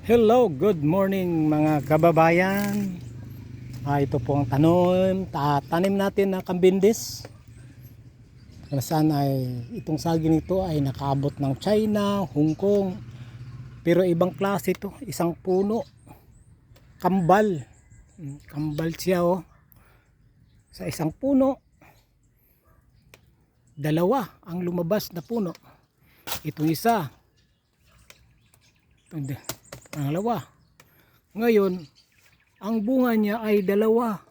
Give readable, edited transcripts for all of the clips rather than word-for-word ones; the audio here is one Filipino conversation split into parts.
Hello, good morning mga kababayan. Ito po ang tanim natin na kambindis. Kung saan ay itong saging nito ay nakaabot ng China, Hong Kong. Pero ibang klase ito, isang puno. Kambal. Kambal siya oh. Sa isang puno, dalawa ang lumabas na puno. Itong isa. Itong pangalawa. Ngayon, ang bunga niya ay dalawa.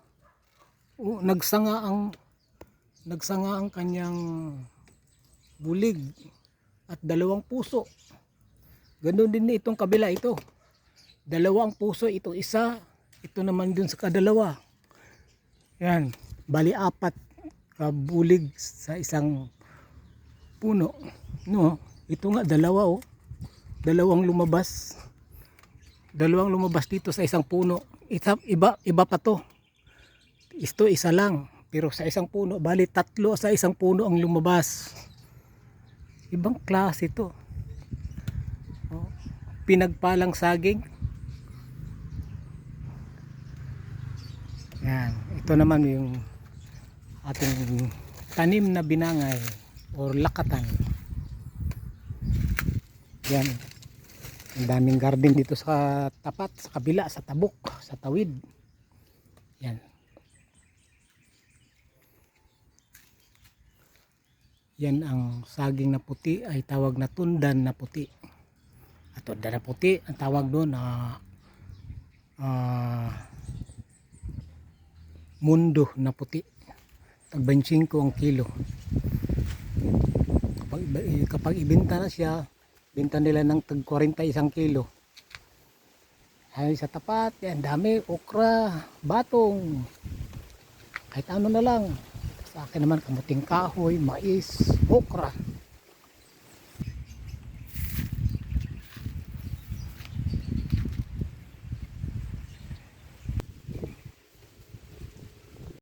Nagsanga ang kanyang bulig at dalawang puso. Ganoon din itong kabila ito. Dalawang puso, ito isa, ito naman dun sa kadalawa. Yan, bali apat kabulig sa isang puno. No, ito nga dalawa oh. Dalawang lumabas dito sa isang puno. Iba pa to. Ito isa lang, pero sa isang puno bali tatlo sa isang puno ang lumabas. Ibang klase to. Oh, pinagpalang saging. Yan, ito naman yung ating tanim na binangay or lakatan. Yan. Ang daming garden dito sa tapat, sa kabila, sa tabok, sa tawid. Yan. Yan ang saging na puti ay tawag na tundan na puti. At tundan na puti, ang tawag doon na mundo na puti. Tag 25 ang kilo. Kapag ibenta na siya, benta nila ng tag 41 kilo. Ay sa tapat, yan dami, okra, batong. Kahit ano na lang. Sa akin naman kamuting kahoy, mais, okra.